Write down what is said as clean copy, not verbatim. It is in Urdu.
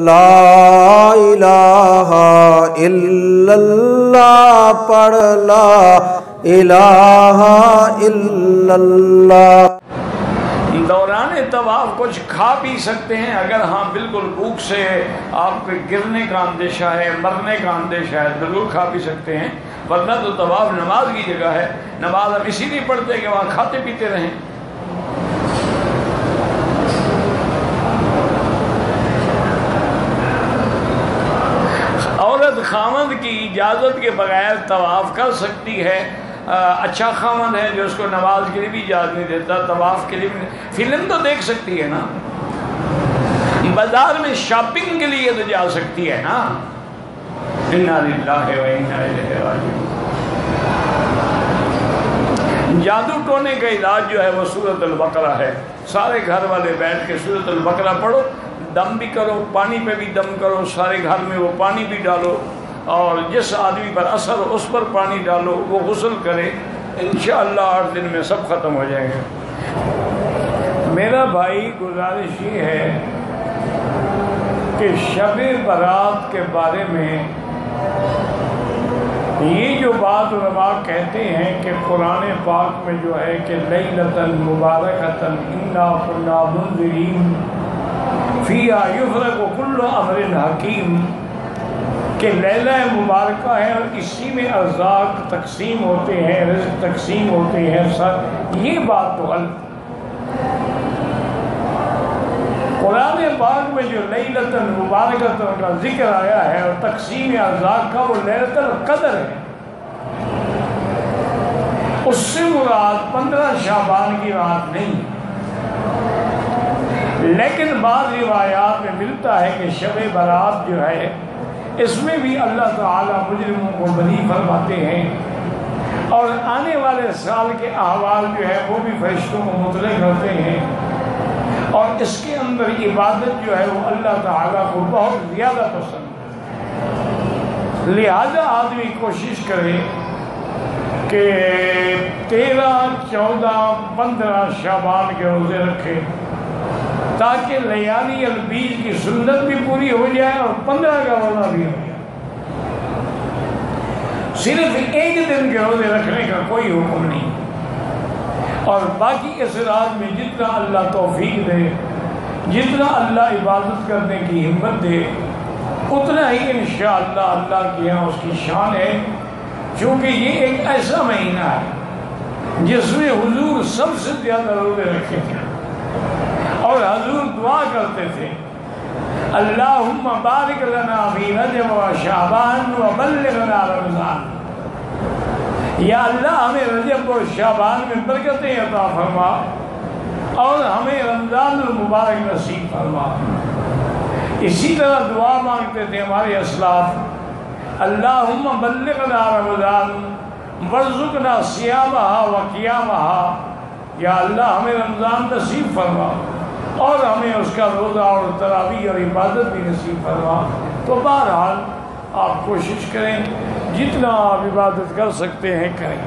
لا الہ الا اللہ پڑھ لا الہ الا اللہ۔ دوران طواف کچھ کھا پی سکتے ہیں اگر ہاں بالکل بھوک سے آپ کو گرنے کا اندیشہ ہے، مرنے کا اندیشہ ہے، بالکل کھا پی سکتے ہیں، ورنہ تو طواف نماز کی جگہ ہے۔ نماز ہم اسی لیے پڑھتے ہیں کہ وہاں کھاتے پیتے رہیں۔ عورت خاوند کی اجازت کے بغیر طواف کر سکتی ہے۔ اچھا خاوند ہے جو اس کو نماز کے لیے بھی اجازت نہیں دیتا، طواف کے لیے بھی نہیں۔ فلم تو دیکھ sکتی ہے نا، بازار میں شاپنگ کے لیے تو جا سکتی ہے نا۔ انا للہ و انا الیہ راجعون۔ جادو ٹونے کا علاج جو ہے وہ سورۃ البقرہ ہے۔ سارے گھر والے بیٹھ کے سورۃ البقرہ پڑھو، دم بھی کرو، پانی پہ بھی دم کرو، سارے گھر میں وہ پانی بھی ڈالو، اور جس آدمی پر اثر ہو اس پر پانی ڈالو، وہ غسل کرے، انشاءاللہ 8 دن میں سب ختم ہو جائیں گے۔ میرا بھائی گزارش یہ ہے کہ شب برات کے بارے میں یہ جو بات علماء کہتے ہیں کہ قرآن پاک میں جو ہے کہ لیلۃ مبارکۃ انا کنا منذرین فیہا یفرق کل امر حکیم، کہ لیلہ مبارکہ ہے اور اسی میں ارزاق تقسیم ہوتے ہیں، رزق تقسیم ہوتے ہیں، یہ بات تو غلط۔ قرآن پاک میں جو لیلۃ المبارکۃ کا ذکر آیا ہے اور تقسیم ارزاق کا، وہ لیلۃ القدر ہے۔ اس سے مراد 15 شعبان کی رات نہیں، لیکن بعض روایات میں ملتا ہے کہ شب برات جو ہے اس میں بھی اللہ تعالیٰ مجرموں کو بری فرماتے ہیں، اور آنے والے سال کے احوال جو ہے وہ بھی فرشتوں کو مطلع کرتے ہیں، اور اس کے اندر عبادت جو ہے وہ اللہ تعالیٰ کو بہت زیادہ پسند ہے۔ لہذا آدمی کوشش کرے کہ 13، 14، 15 شعبان کے روزے رکھے، تاکہ لیالی البیض کی سنت بھی پوری ہو جائے اور 15 کا روزہ بھی ہو جائے۔ صرف ایک دن کے روزے رکھنے کا کوئی حکم نہیں، اور باقی اس رات میں جتنا اللہ توفیق دے، جتنا اللہ عبادت کرنے کی ہمت دے، اتنا ہی انشاءاللہ اللہ کے یہاں اس کی شان ہے، چونکہ یہ ایک ایسا مہینہ ہے جس میں حضور سب سے زیادہ روزے رکھے تھے، اور حضور دعا کرتے تھے اللہم بارک لنا فی رجب و شعبان و بلغنا رمضان، یا اللہ ہمیں رجب و شعبان میں برکتیں عطا فرما اور ہمیں رمضان المبارک نصیب فرما۔ اسی طرح دعا مانگتے تھے ہمارے اسلاف اللہم بلغنا رمضان وارزقنا صیامہا و قیامہا، یا اللہ ہمیں رمضان نصیب فرما اور ہمیں اس کا روزہ اور تراویح اور عبادت بھی نصیب فرما۔ تو بہرحال آپ کوشش کریں، جتنا آپ عبادت کر سکتے ہیں کریں۔